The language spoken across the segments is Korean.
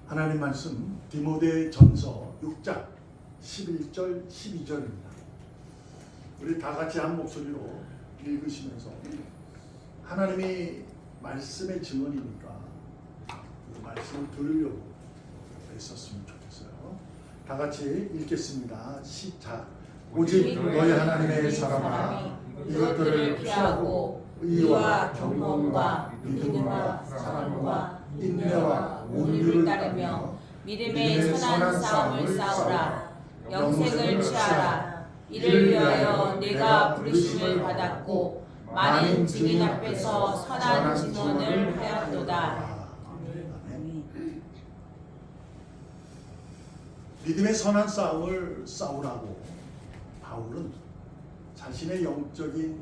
하나님 말씀 디모데 전서 6장 11절 12절입니다. 우리 다 같이 한 목소리로 읽으시면서 하나님이 말씀의 증언이니까 그 말씀을 들으려고 애썼으면 좋겠어요. 다 같이 읽겠습니다. 시작. 오직 너희 하나님의 사람아 이것들을 피하고 의와 경건과 믿음과 사랑과 인내와 온유를 따르며 믿음의 선한 싸움을 싸우라. 영생을 취하라. 이를 위하여 내가 부르심을 받았고 많은 증인 앞에서 선한 증언을 하였도다. 믿음의 선한 싸움을 싸우라고 바울은 자신의 영적인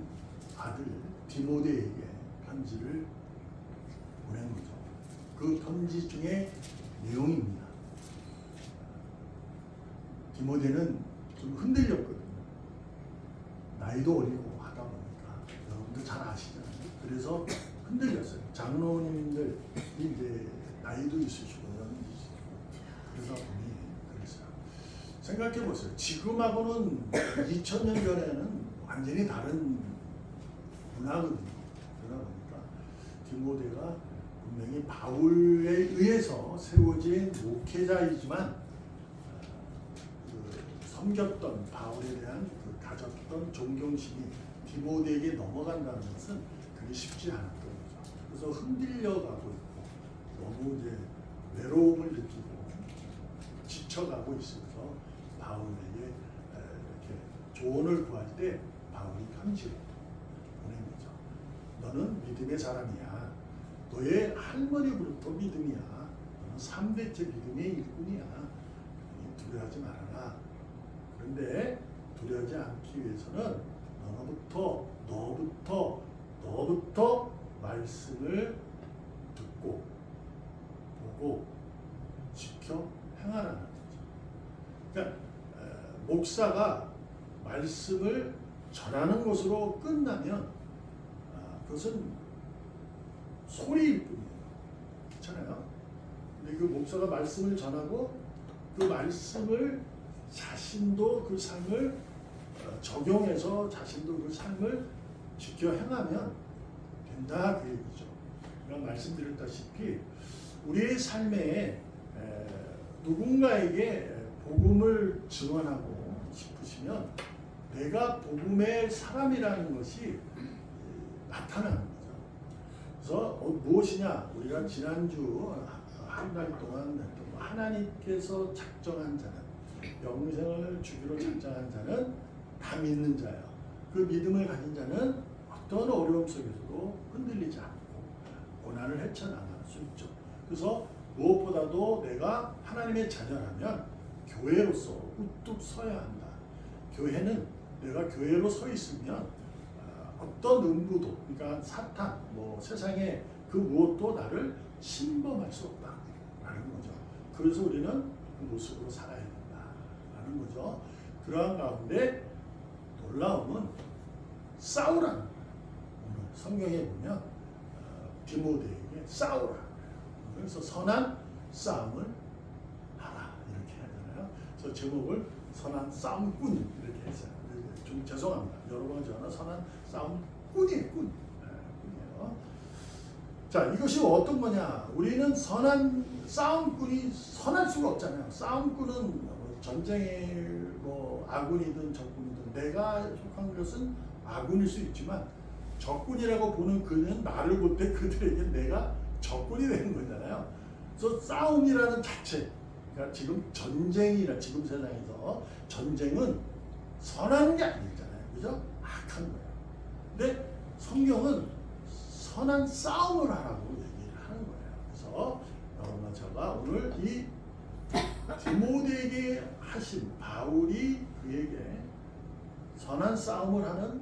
아들 디모데에게 편지를 보낸 거죠. 그 편지 중에 내용입니다. 디모데는 좀 흔들렸거든요. 나이도 어리고 하다 보니까 여러분도 잘 아시잖아요. 그래서 흔들렸어요. 장로님들이 이제 나이도 있으시고 연기시고 그러다 보니 그랬어요. 생각해 보세요. 지금하고는 2000년 전에는 완전히 다른 문화거든요. 그러다 보니까 디모데가 분명히 바울에 의해서 세워진 목회자이지만 섬겼던 바울에 대한 그 가졌던 존경심이 디모데에게 넘어간다는 것은 그게 쉽지 않았던 거죠. 그래서 흔들려가고 있고 너무 이제 외로움을 느끼고 지쳐가고 있어서 바울에게 이렇게 조언을 구할 때 바울이 편지를 보낸 거죠. 너는 믿음의 사람이야. 너의 할머니부터 믿음이야. 너는 3대째 믿음의 일꾼이야. 두려워하지 말아라. 그런데 두려워하지 않기 위해서는 너부터 말씀을 듣고 보고 지켜 행하라는 거죠. 그러니까 목사가 말씀을 전하는 것으로 끝나면 그것은 소리일 뿐이에요. 그렇잖아요. 근데 그 목사가 말씀을 전하고 그 말씀을 자신도 그 삶을 적용해서 자신도 그 삶을 지켜 행하면 된다 그 얘기죠. 그러니까 말씀드렸다시피 우리의 삶에 누군가에게 복음을 증언하고 싶으시면 내가 복음의 사람이라는 것이 나타나는 거죠. 그래서 무엇이냐? 우리가 지난주 한 달 동안 하나님께서 작정한 자는 영생을 주기로 작정한 자는 다 믿는 자예요. 그 믿음을 가진 자는 어떤 어려움 속에서도 흔들리지 않고 고난을 헤쳐나갈 수 있죠. 그래서 무엇보다도 내가 하나님의 자녀라면 교회로서 우뚝 서야 한다. 교회는 내가 교회로 서 있으면 어떤 음부도, 그러니까 사탄, 세상에 그 무엇도 나를 침범할 수 없다라는 거죠. 그래서 우리는 그 모습으로 살아야 된다라는 거죠. 그러한 가운데 놀라움은 싸우라는 거예요. 오늘 성경에 보면 디모데에게 싸우라. 그래서 선한 싸움을 하라 이렇게 하잖아요. 그래서 제목을 선한 싸움꾼 이렇게 했어요. 좀 죄송합니다. 여러 번 전화 선한 싸움꾼이에요. 꾼이에요. 자, 이것이 어떤 거냐? 우리는 선한 싸움꾼이 선할 수가 없잖아요. 싸움꾼은 전쟁에 아군이든 적군이든 내가 속한 것은 아군일 수 있지만 적군이라고 보는 그는 나를 볼 때 그들에게 내가 적군이 되는 거잖아요. 그래서 싸움이라는 자체, 그러니까 지금 전쟁이라 지금 세상에서 전쟁은 선한 게 아니잖아요. 그죠? 악한 거예요. 근데 성경은 선한 싸움을 하라고 얘기를 하는 거예요. 그래서 여러분과 제가 오늘 이 디모데에게 하신 바울이 그에게 선한 싸움을 하는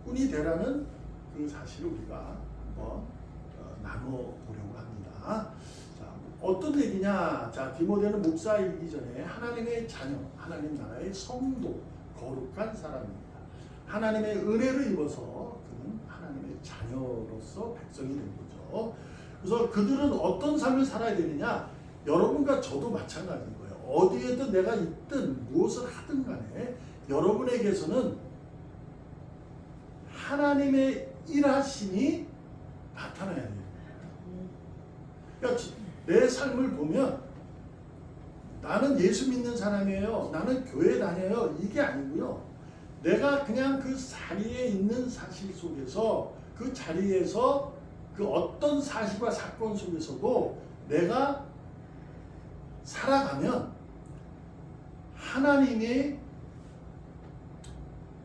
꾼이 되라는 그 사실을 우리가 한번 나눠보려고 합니다. 자, 어떤 얘기냐? 자, 디모데는 목사이기 전에 하나님의 자녀, 하나님 나라의 성도, 거룩한 사람입니다. 하나님의 은혜를 입어서 그는 하나님의 자녀로서 백성이 된 거죠. 그래서 그들은 어떤 삶을 살아야 되느냐? 여러분과 저도 마찬가지인 거예요. 어디에든 내가 있든 무엇을 하든 간에 여러분에게서는 하나님의 일하심이 나타나야 돼요. 그러니까 내 삶을 보면 나는 예수 믿는 사람이에요. 나는 교회 다녀요. 이게 아니고요. 내가 그냥 그 자리에 있는 사실 속에서 그 자리에서 그 어떤 사실과 사건 속에서도 내가 살아가면 하나님이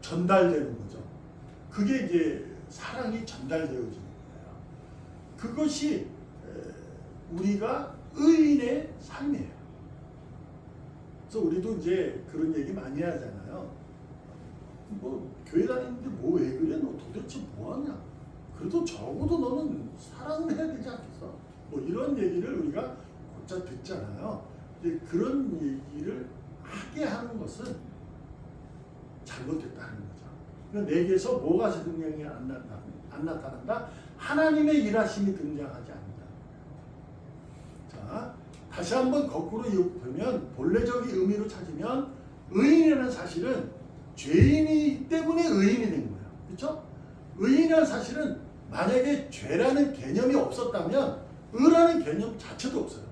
전달되는 거죠. 그게 이제 사랑이 전달되어지는 거예요. 그것이 우리가 의인의 삶이에요. 그래서 우리도 이제 그런 얘기 많이 하잖아요. 뭐 교회 다니는데 뭐 왜 그래? 너 도대체 뭐 하냐? 그래도 적어도 너는 사랑을 해야 되지 않겠어? 뭐 이런 얘기를 우리가 곧잘 듣잖아요. 근데 그런 얘기를 하게 하는 것은 잘못됐다는 거죠. 그러니까 내게서 뭐가 능력이 안 나타난다? 하나님의 일하심이 등장하지 않는다. 자, 다시 한번 거꾸로 보면 본래적인 의미로 찾으면 의인이라는 사실은 죄인이 때문에 의인이 된 거예요. 그렇죠? 의인이라는 사실은 만약에 죄라는 개념이 없었다면 의라는 개념 자체도 없어요.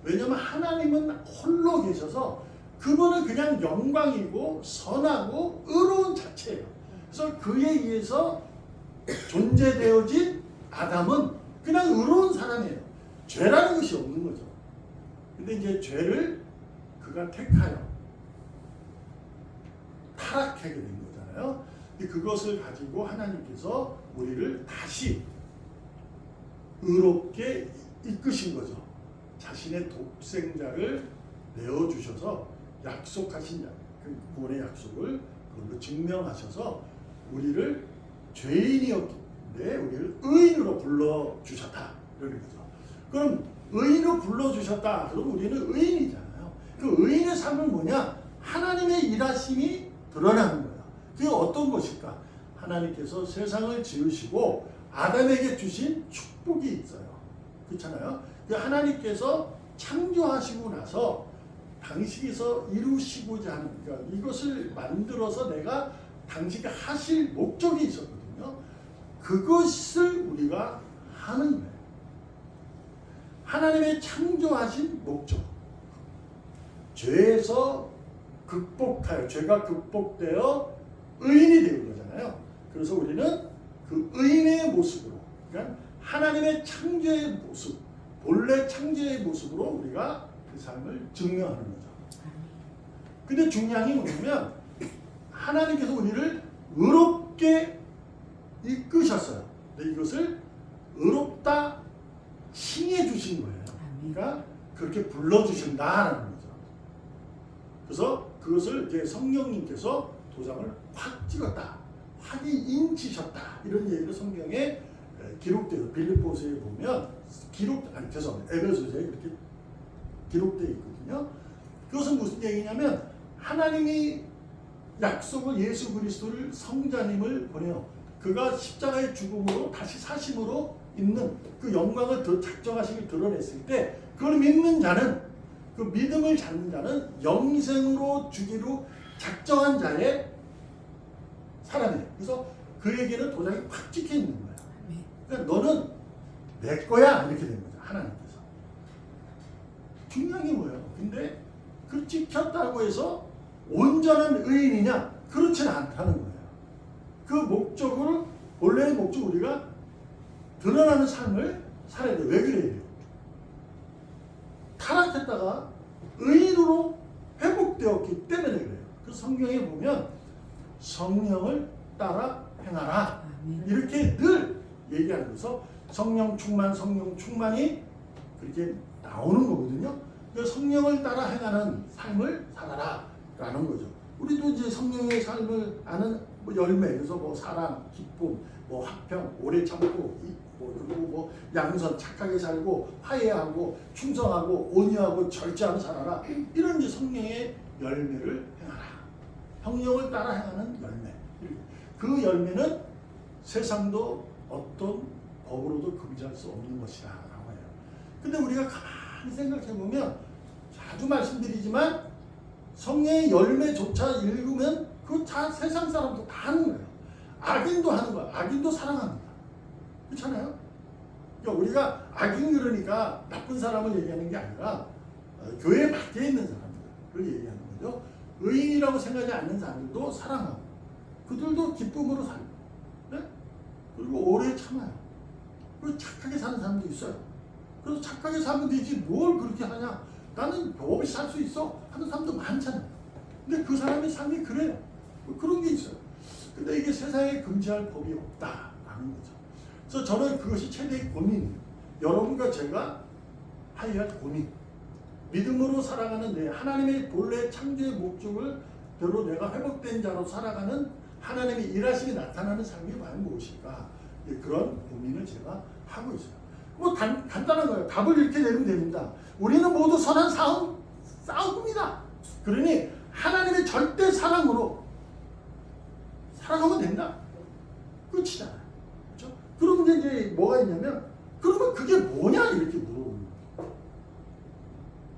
왜냐하면 하나님은 홀로 계셔서 그분은 그냥 영광이고 선하고 의로운 자체예요. 그래서 그에 의해서 존재되어진 아담은 그냥 의로운 사람이에요. 죄라는 것이 없는 거죠. 근데 이제 죄를 그가 택하여 타락하게 된 거잖아요. 근데 그것을 가지고 하나님께서 우리를 다시 의롭게 이끄신 거죠. 자신의 독생자를 내어주셔서 약속하신 그 구원의 약속을 그걸로 증명하셔서 우리를 죄인이었는데 우리를 의인으로 불러주셨다. 이런 거죠. 그럼 의인으로 불러주셨다. 그럼 우리는 의인이잖아요. 그 의인의 삶은 뭐냐? 하나님의 일하심이 드러나는 거예요. 그게 어떤 것일까? 하나님께서 세상을 지으시고 아담에게 주신 축복이 있어요. 그렇잖아요. 하나님께서 창조하시고 나서 당신께서 이루시고자 하는, 그러니까 이것을 만들어서 내가 당신이 하실 목적이 있었거든요. 그것을 우리가 하는 거예요. 하나님의 창조하신 목적. 죄에서 극복하여, 죄가 극복되어 의인이 되는 거잖아요. 그래서 우리는 그 의인의 모습으로, 그러니까 하나님의 창조의 모습, 본래 창조의 모습으로 우리가 그 삶을 증명하는 거죠. 근데 중요한 게 뭐냐면 하나님께서 우리를 의롭게 이끄셨어요. 근데 이것을 의롭다 칭해 주신 거예요. 그러니까 그렇게 불러주신다라는 거죠. 그래서 그것을 이제 성령님께서 도장을 확 찍었다, 확이 인치셨다, 이런 얘기가 성경에 기록돼요. 빌립보서에 보면 에베소서에 이렇게 기록되어 있거든요. 그것은 무슨 얘기냐면 하나님이 약속을 예수 그리스도를 성자님을 보내요. 그가 십자가의 죽음으로 다시 사심으로 있는 그 영광을 더 작정하시길 드러냈을 때 그걸 믿는 자는, 그 믿음을 갖는 자는 영생으로 주기로 작정한 자의 사람이에요. 그래서 그에게는 도장이 확 찍혀 있는 거예요. 그러니까 너는 내 거야, 이렇게 된 거죠. 하나님께서. 중요한 게 뭐예요? 근데 그 찍혔다고 해서 온전한 의인이냐? 그렇지는 않다는 거예요. 그 목적을, 본래의 목적, 우리가 드러나는 삶을 살아야 돼요. 왜 그래요? 타락했다가 의인으로 회복되었기 때문에 그래요. 그 성경에 보면 성령을 따라 행하라, 이렇게 늘 얘기하면서 성령 충만이 그렇게 나오는 거거든요. 그러니까 성령을 따라 행하는 삶을 살아라 라는 거죠. 우리도 이제 성령의 삶을 아는 뭐 열매, 그래서 뭐 사랑, 기쁨, 뭐 화평, 오래 참고, 그리고 뭐 양선, 착하게 살고, 화해하고, 충성하고, 온유하고, 절제하고 살아라, 이런 이제 성령의 열매를 행하라. 성령을 따라 행하는 열매. 그 열매는 세상도 어떤 법으로도 금지할 수 없는 것이다 라고 해요. 근데 우리가 가만히 가만히 생각해보면 자주 말씀드리지만 성령의 열매조차 읽으면 그 다 세상 사람도 다 하는 거예요. 악인도 하는 거야. 악인도 사랑합니다. 그렇잖아요? 그러니까 우리가 악인 그러니까 나쁜 사람을 얘기하는 게 아니라 교회 밖에 있는 사람들을 얘기하는 거죠. 의인이라고 생각하지 않는 사람들도 사랑하고 그들도 기쁨으로 살고, 네? 그리고 오래 참아요. 그리고 착하게 사는 사람도 있어요. 그래서 착하게 살면 되지 뭘 그렇게 하냐, 나는 없이 살 수 있어 하는 사람도 많잖아요. 근데 그 사람의 삶이 그래요. 뭐 그런 게 있어요. 근데 이게 세상에 금지할 법이 없다라는 거죠. 그래서 저는 그것이 최대의 고민이에요. 여러분과 제가 해야 할 고민. 믿음으로 살아가는 내 하나님의 본래 창조의 목적을 대로 내가 회복된 자로 살아가는 하나님의 일하심이 나타나는 삶이 과연 무엇일까? 그런 고민을 제가 하고 있어요. 뭐 간단한 거예요. 답을 이렇게 내면 됩니다. 우리는 모두 선한 싸움입니다. 그러니 하나님의 절대 사랑으로 살아가면 된다. 끝이잖아요. 그렇죠? 그럼 이제 뭐가 있냐면, 그러면 그게 뭐냐 이렇게 물어보는 거예요.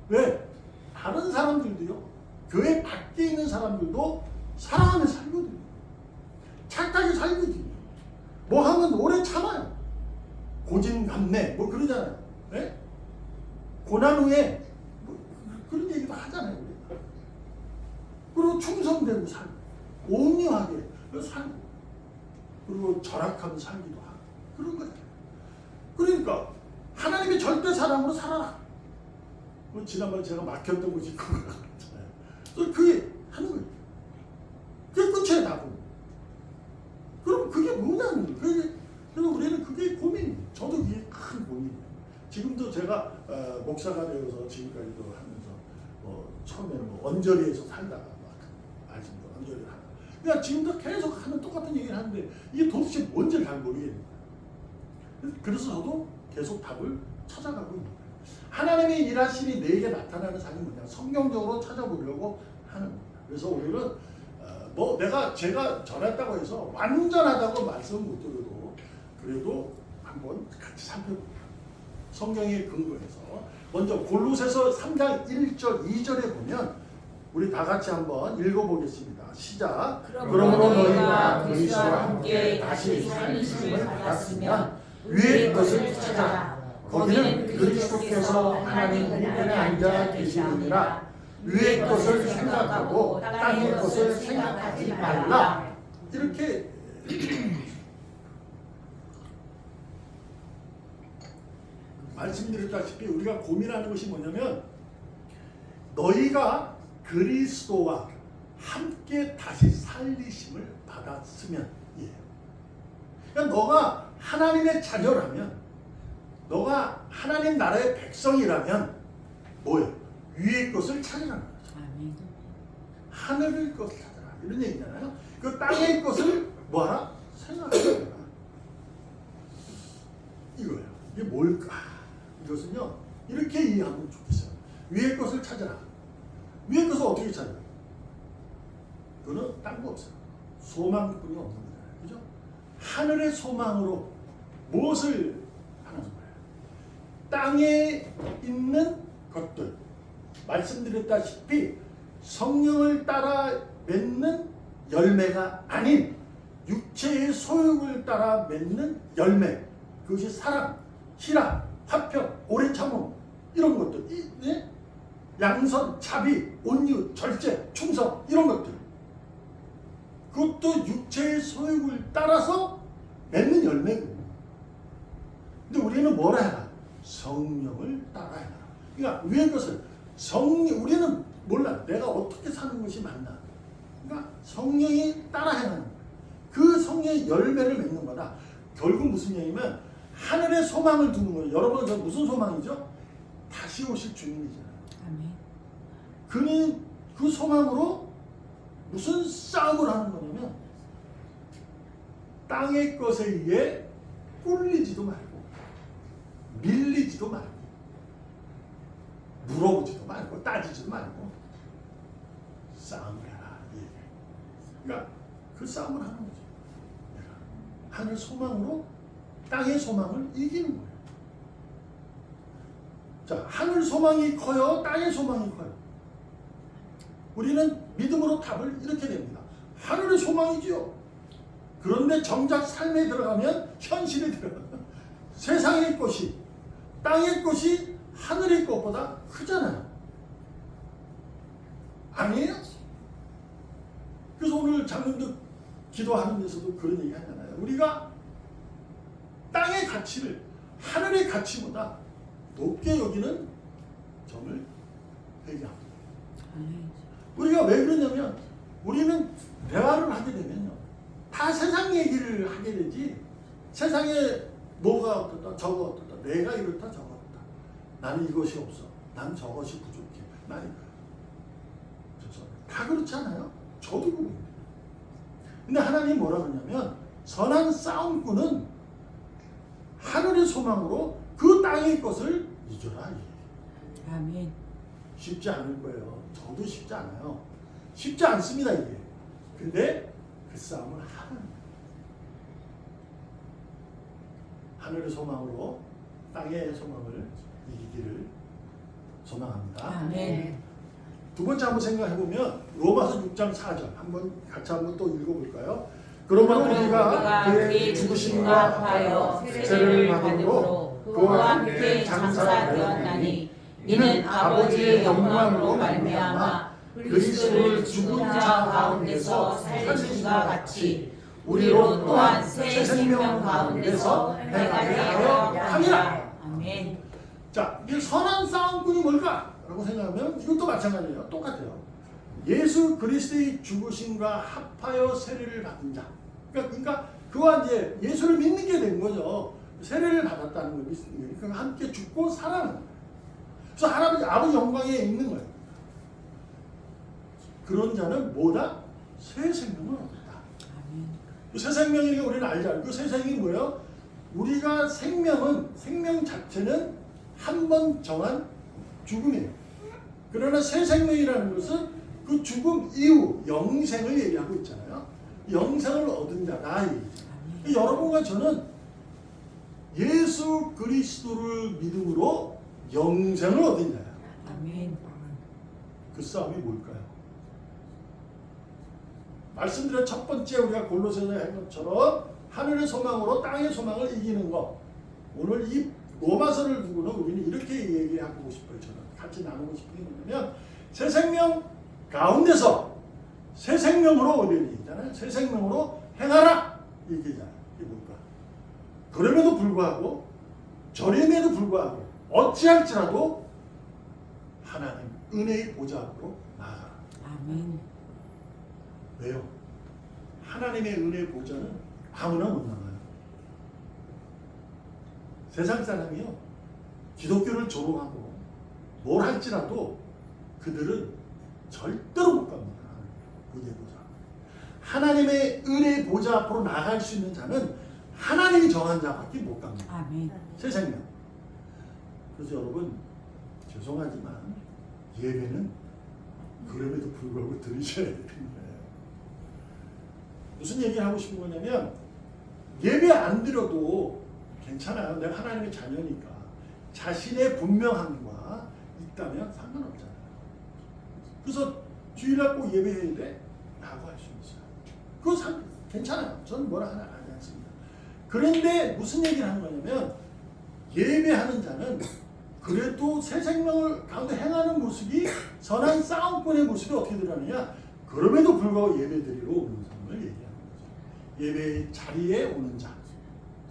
왜? 다른 사람들도요, 교회 밖에 있는 사람들도 사랑하며 살거든요. 착하게 살거든요. 뭐 하면 오래 참아요. 고진감래 뭐 그러잖아요. 네? 고난 후에 뭐 그런 얘기도 하잖아요. 우리가. 그리고 충성되고 살고 온유하게 살고 그리고 절약하며 살기도 하고 그런 거잖아요. 그러니까 하나님의 절대 사랑으로 살아라. 뭐 지난번에 제가 막혔던 곳이 그거잖아요. 그래서 그게 하는 거예요. 그게 끝이에요. 답은. 그럼 그게 뭐냐는 거예요. 그래서 우리는 그게 고민이에요. 저도 그게 큰 고민이에요. 지금도 제가 목사가 되어서 지금까지도 하면서 처음에는 언저리에서 살다가 아직도 언저리를 하다가 그냥 지금도 계속 하는 똑같은 얘기를 하는데 이게 도대체 뭔지 잘 모르겠는 거예요. 그래서 저도 계속 답을 찾아가고 있는 거예요. 하나님의 일하심이 내게 나타나는 삶이 뭐냐, 성경적으로 찾아보려고 하는 겁니다. 그래서 오늘은 제가 전했다고 해서 완전하다고 말씀을 못 드려도 그래도 한번 같이 살펴볼게요. 성경의 근거에서 먼저 골로새서 3장 1절 2절에 보면 우리 다 같이 한번 읽어보겠습니다. 시작. 그러므로 너희가 그리스도와 함께 다시 살리심을 받았으면 위의 것을 찾아. 거기는 그리스도께서 하나님 우편에 앉아 계시느니라. 위의 것을 생각하고 땅의 것을 생각하지 말라. 이렇게 말씀드렸다시피 우리가 고민하는 것이 뭐냐면 너희가 그리스도와 함께 다시 살리심을 받았으면 이에요. 그러니까 너가 하나님의 자녀라면, 너가 하나님 나라의 백성이라면 뭐예요? 위의 것을 찾으라는 거죠. 하늘의 것을 찾아라 이런 얘기잖아요. 그 땅의 것을 뭐하라? 생각하라. 이거예요. 이게 뭘까? 이것은요 이렇게 이해하면 좋겠어요. 위의 것을 찾아라. 위의 것을 어떻게 찾아요? 그거는 딴 거 없어요. 소망뿐이 없는 거잖아요. 그죠? 하늘의 소망으로 무엇을 하는 거예요? 땅에 있는 것들, 말씀드렸다시피 성령을 따라 맺는 열매가 아닌 육체의 소욕을 따라 맺는 열매, 그것이 사랑, 희락, 화평, 오래 참음 이런 것들, 예? 양선, 자비, 온유, 절제, 충성 이런 것들, 그것도 육체의 소욕을 따라서 맺는 열매거든요. 근데 우리는 뭐라 해라? 성령을 따라 해라. 그러니까 위의 것을 우리는 몰라. 내가 어떻게 사는 것이 맞나. 그러니까 성령이 따라 해라는 거야. 그 성령의 열매를 맺는 거다. 결국 무슨 얘기냐면 하늘의 소망을 두는 거예요. 여러분 저 무슨 소망이죠? 다시 오실 주님이잖아요. 그는 그 소망으로 무슨 싸움을 하는 거냐면 땅의 것에 의해 꿀리지도 말고 밀리지도 말고 물어보지도 말고 따지지도 말고 싸움을 해라. 그러니까 그 싸움을 하는 거죠. 하늘 소망으로 땅의 소망을 이기는 거예요. 자, 하늘 소망이 커요? 땅의 소망이 커요? 우리는 믿음으로 답을 이렇게 냅니다. 하늘의 소망이지요. 그런데 정작 삶에 들어가면 현실에 들어가면 세상의 것이 땅의 것이 하늘의 것보다 크잖아요. 아니에요? 그래서 오늘 장로님도 기도하는 데서도 그런 얘기 하잖아요. 우리가 땅의 가치를 하늘의 가치보다 높게 여기는 점을 회개합니다. 우리가 왜 그러냐면 우리는 대화를 하게 되면요. 다 세상 얘기를 하게 되지 세상에 뭐가 어떻다 저거 어떻다 내가 이렇다 저거 어떻다 나는 이것이 없어 난 저것이 부족해 나는 다 그렇지 않아요? 저도 그래요. 근데 하나님이 뭐라 그러냐면 선한 싸움꾼은 하늘의 소망으로 그 땅의 것을 잊어라. 아멘. 쉽지 않을 거예요. 저도 쉽지 않아요. 쉽지 않습니다 이게. 근데 그 싸움을 하는 하늘의 소망으로 땅의 소망을 이기기를 소망합니다. 아멘. 두 번째 한번 생각해 보면 로마서 6장 4절 같이 한번 또 읽어볼까요? 그러므로 우리가 그의 죽으심과 합하여 세례를 받음으로 그와 함께 장사되었나니 이는 아버지의 영광으로 말미암아 그리스도를 죽은 자 가운데서 살리심과 같이 우리로 또한 새 생명 가운데서 행하게 하려 함이라. 아멘. 자, 이 선한 싸움꾼이 뭘까? 라고 생각하면 이것도 마찬가지예요. 똑같아요. 예수 그리스도의 죽으심과 합하여 세례를 받은 자. 그러니까 그와 이제 예수를 믿는 게 된 거죠. 세례를 받았다는 걸 믿는 거예요. 그러니까 함께 죽고 살아나는 거예요. 그래서 아버지 영광에 있는 거예요. 그런 자는 뭐다? 새 생명을 얻었다. 새 생명이니까 우리는 알잖아요. 그 새 생명이 뭐예요? 우리가 생명 자체는 한 번 정한 죽음이에요. 그러나 새 생명이라는 것은 그 죽음 이후 영생을 얘기하고 있잖아요. 영생을 얻은 자다. 여러분과 저는 예수 그리스도를 믿음으로 영생을 얻은 자예요. 아멘. 그 싸움이 뭘까요? 말씀드린 첫 번째 우리가 골로새서 한 것처럼 하늘의 소망으로 땅의 소망을 이기는 것. 오늘 이 로마서를 두고는 우리는 이렇게 얘기하고 싶어요. 저는 같이 나누고 싶은 게 뭐냐면 새 생명 가운데서 새 생명으로 우리는 얘기잖아요. 새 생명으로 행하라 이 얘기잖아요. 이게 뭘까? 그럼에도 불구하고 저림에도 불구하고 어찌할지라도 하나님 은혜의 보좌 앞으로 나아가라. 아멘. 왜요? 하나님의 은혜의 보좌는 아무나 못 나가요. 세상 사람이요. 기독교를 조롱하고 뭘 할지라도 그들은 절대로 못 갑니다. 은혜의 보좌. 하나님의 은혜의 보좌 앞으로 나갈 수 있는 자는 하나님이 정한 자밖에 못 갑니다. 아멘. 새 생명. 그래서 여러분 죄송하지만 예배는 그럼에도 불구하고 들으셔야 되는 거예요. 무슨 얘기를 하고 싶은 거냐면 예배 안 드려도 괜찮아요. 내가 하나님의 자녀니까. 자신의 분명함과 있다면 상관없잖아요. 그래서 주일날 꼭 예배해야 돼? 라고 할 수 있어요. 그거 괜찮아요. 저는 뭐라 하지 않습니다. 그런데 무슨 얘기를 하는 거냐면 예배하는 자는 그래도 새 생명을 가운데 행하는 모습이 선한 싸움꾼의 모습이 어떻게 드러나느냐? 그럼에도 불구하고 예배드리러 오는 사람을 얘기하는 거죠. 예배의 자리에 오는 자.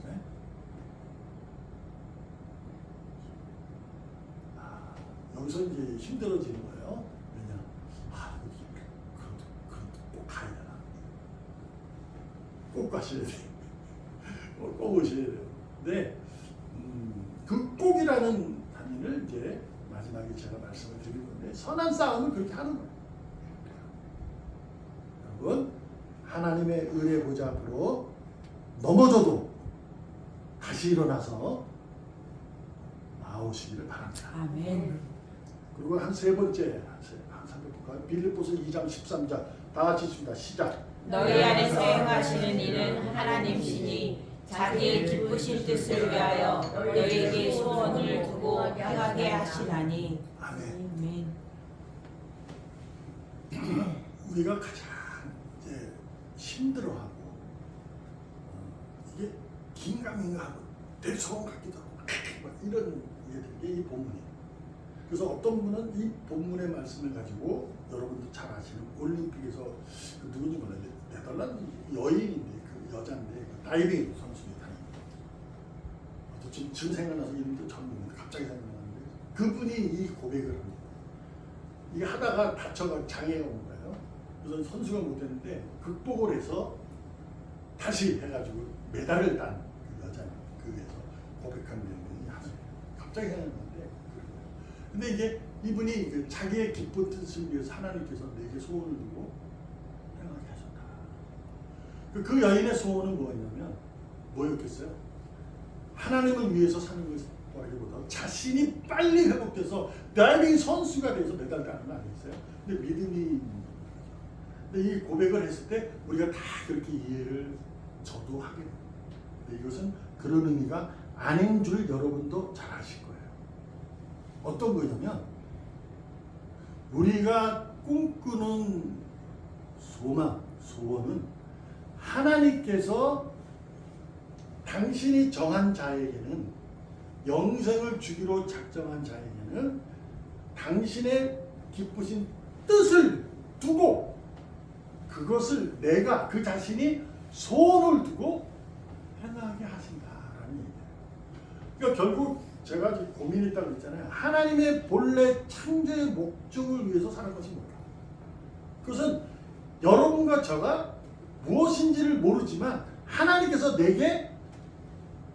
네? 여기서 이제 힘들어지는 거예요. 왜냐? 그래도 꼭 가야 되나? 꼭 가셔야 돼요. 꼭 오셔야 돼요. 근데 그 꼭이라는 단위를 이제 마지막에 제가 말씀을 드릴 건데 선한 싸움을 그렇게 하는 거예요. 여러분 하나님의 은혜 보좌 앞으로 넘어져도 다시 일어나서 나오시기를 바랍니다. 아멘. 그리고 한 세 번째 항상 볼까요? 빌립보서 2장 13절 다 같이 읽습니다. 시작. 너희 안에서 행하시는 일은 하나님이시니 자기의 기쁘신 뜻을 위하여 너희에게 소원을 두고 행하게 하시나니. 아멘. 아멘. 우리가 가장 이제 힘들어하고 이게 긴가민가하고 내 소원 같기도 하고 막 이런 게 이 본문이에요. 그래서 어떤 분은 이 본문의 말씀을 가지고 여러분도 잘 아시는 올림픽에서 그 누군지 몰라요. 네덜란드 여인인데 그 여자인데 그 다이빙 선수의 다이빙. 지금 생각나서 이름도 잘 모르는데 갑자기 생각나는데 그분이 이 고백을 합니다. 이게 하다가 다쳐가 장애가 온 거예요. 그래서 선수가 못 됐는데 극복을 해서 다시 해가지고 메달을 딴 그 여자 그에서 고백한 내용이 하나예요. 갑자기 생각났는데 근데 이게 이분이 그 자기의 기쁜 뜻을 위해서 하나님께서 내게 소원을 두고 행하게 하셨다. 그 여인의 소원은 뭐였냐면 뭐였겠어요? 하나님을 위해서 사는 것보다기보다 자신이 빨리 회복돼서 다이빙 선수가 돼서 메달 따는 거 아니겠어요? 근데 믿음이 근데 이 고백을 했을 때 우리가 다 그렇게 이해를 저도 하게 돼요. 근데 이것은 그런 의미가 아닌 줄 여러분도 잘 아실 거예요. 어떤 거냐면 우리가 꿈꾸는 소망, 소원은 하나님께서 당신이 정한 자에게는 영생을 주기로 작정한 자에게는 당신의 기쁘신 뜻을 두고 그것을 내가 그 자신이 소원을 두고 행하게 하신다라는 얘기예요. 그러니까 결국 제가 고민했다고 했잖아요. 하나님의 본래 창조의 목적을 위해서 사는 것이 뭘까? 그것은 여러분과 저가 무엇인지를 모르지만 하나님께서 내게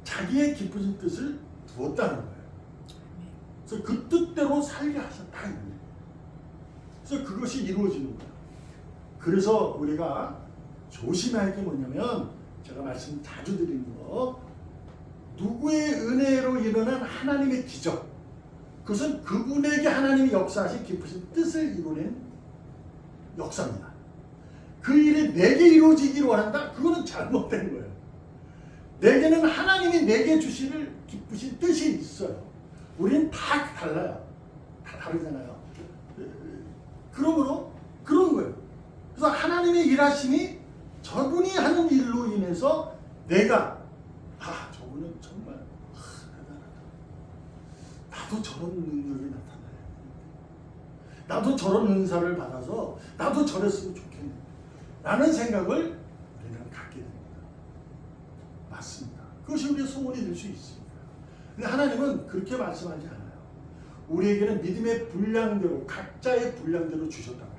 자기의 기쁘신 뜻을 두었다는 거예요. 그래서 그 뜻대로 살게 하셨다. 그래서 그것이 이루어지는 거예요. 그래서 우리가 조심해야 할 게 뭐냐면 제가 말씀 자주 드리는 거 누구의 은혜로 일어난 하나님의 기적 그것은 그분에게 하나님이 역사하신 기쁘신 뜻을 이루는 역사입니다. 그 일이 내게 이루어지기를 원한다? 그거는 잘못된 거예요. 내게는 하나님이 내게 주실 기쁘신 뜻이 있어요. 우리는 다 달라요. 다 다르잖아요. 그러므로 그런 거예요. 그래서 하나님의 일하심이 저분이 하는 일로 인해서 내가 저분은 정말 대단하다. 나도 저런 능력이 나타나요. 나도 저런 은사를 받아서 나도 저랬으면 좋겠네. 라는 생각을 우리는 갖게 됩니다. 맞습니다. 그것이 우리의 소원이 될 수 있습니다. 근데 하나님은 그렇게 말씀하지 않아요. 우리에게는 믿음의 분량대로 각자의 분량대로 주셨다고 해요.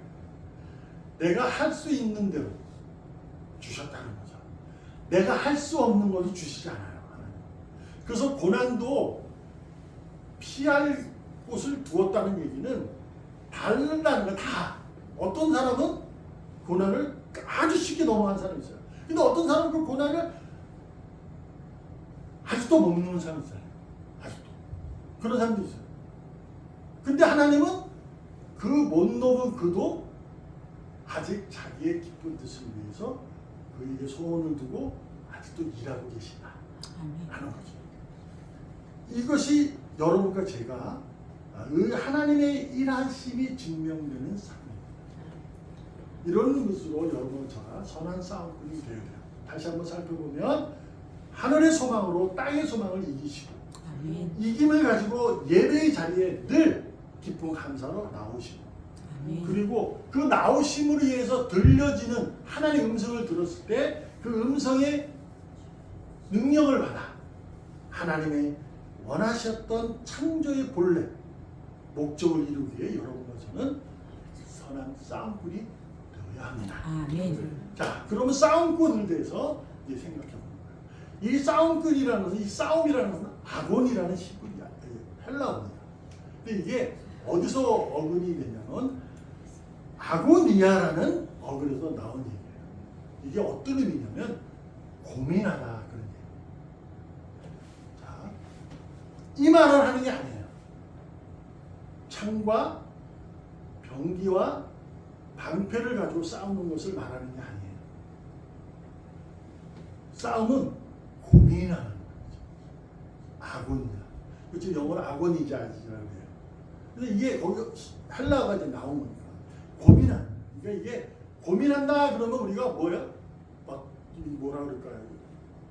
내가 할 수 있는 대로 주셨다는 거죠. 내가 할 수 없는 것도 주시지 않아요. 하나님. 그래서 고난도 피할 곳을 두었다는 얘기는 다르다는 거 다. 어떤 사람은 고난을 아주 쉽게 넘어간 사람이 있어요. 근데 어떤 사람은 그 고난을 아직도 못 넘는 사람이 있어요. 아직도. 그런 사람도 있어요. 근데 하나님은 그 못 넘은 그도 아직 자기의 기쁜 뜻을 위해서 그에게 소원을 두고 아직도 일하고 계시다. 라는 거죠. 이것이 여러분과 제가 하나님의 일하심이 증명되는 삶입니다. 이런 것으로 여러분과 저가 선한 싸움꾼이 되어야 돼요. 다시 한번 살펴보면 하늘의 소망으로 땅의 소망을 이기시고 아멘. 이김을 가지고 예배의 자리에 늘 기쁨 감사로 나오시고 아멘. 그리고 그 나오심으로 인해서 들려지는 하나님의 음성을 들었을 때 그 음성의 능력을 받아 하나님의 원하셨던 창조의 본래 목적을 이루기 위해 여러분과 저는 선한 싸움꾼이 되어야 합니다. 아멘. 자, 그러면 싸움꾼에 대해서 이제 생각해 보는 거예요. 이 싸움꾼이라는 것은, 이 싸움이라는 것은 아곤이라는 시군이야. 헬라어입니다. 근데 이게 어디서 어근이 되냐면 아고니아라는 어근에서 나온 얘기예요. 이게 어떤 의미냐면 고민하다 그런 얘기예요. 자, 이 말을 하는 게 아니에요. 창과 병기와 방패를 가지고 싸우는 것을 말하는 게 아니에요. 싸움은 고민 고민하는 거죠. 아고니아. 그렇죠. 영어로 아고니자라고 해요. 근데 이게 거기 헬라어가 이제 나온 거니까 고민하는. 그러니까 이게 고민한다 그러면 우리가 뭐야? 막 뭐라 그럴까요?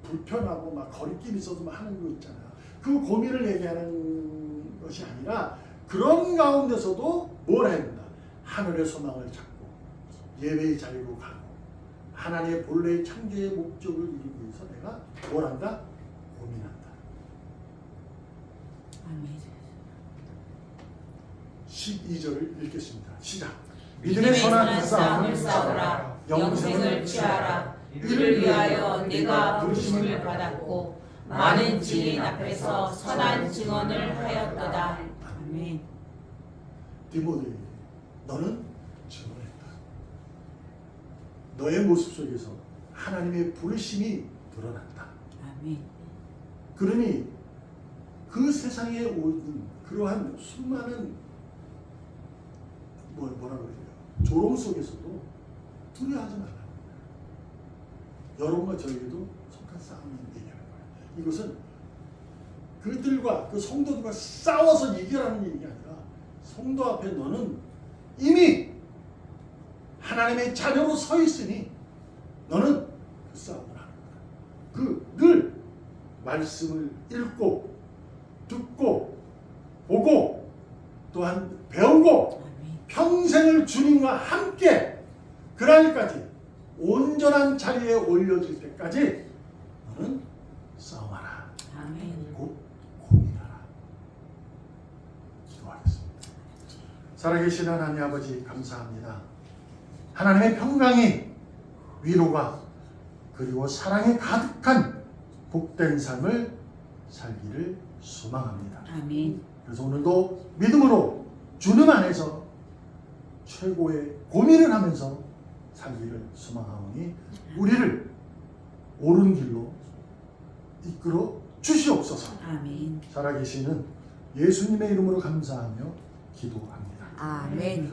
불편하고 막 거리낌 있어서 막 하는 거 있잖아요. 그 고민을 얘기하는 것이 아니라 그런 가운데서도 뭘 해야 된다? 하늘의 소망을 찾고 예배의 자리로 가고 하나님의 본래의 창조의 목적을 이루기 위해서 내가 뭘 한다? 고민한다. 아멘. 12절을 읽겠습니다. 시작. 믿음의 선한 싸움을 싸우라. 영생을 취하라. 이를 위하여 네가 부르심을 받았고 많은 증인 앞에서 선한 증언을 하였도다. 아멘. 디모데, 너는 증언했다. 너의 모습 속에서 하나님의 부르심이 드러났다. 아멘. 그러니 그 세상에 오는 그러한 수많은 뭐라 그래요? 조롱 속에서도 두려워하지 말라. 여러분과 저에게도 속한 싸움이 얘기하는 거예요. 이것은 그들과 그 성도들과 싸워서 이겨라는 얘기가 아니라 성도 앞에 너는 이미 하나님의 자녀로 서 있으니 너는 그 싸움을 하는 거다. 그 늘 말씀을 읽고 듣고 보고 또한 배우고 아멘. 평생을 주님과 함께 그 날까지 온전한 자리에 올려질 때까지 너는 싸움하라. 아멘. 곧 고민하라. 기도하겠습니다. 살아계신 하나님 아버지 감사합니다. 하나님의 평강이 위로가 그리고 사랑에 가득한 복된 삶을 살기를 소망합니다. 아멘. 그래서 오늘도 믿음으로 주님 안에서 최고의 고민을 하면서 살기를 소망하오니 우리를 옳은 길로 이끌어 주시옵소서. 아멘. 살아계시는 예수님의 이름으로 감사하며 기도합니다. 아멘.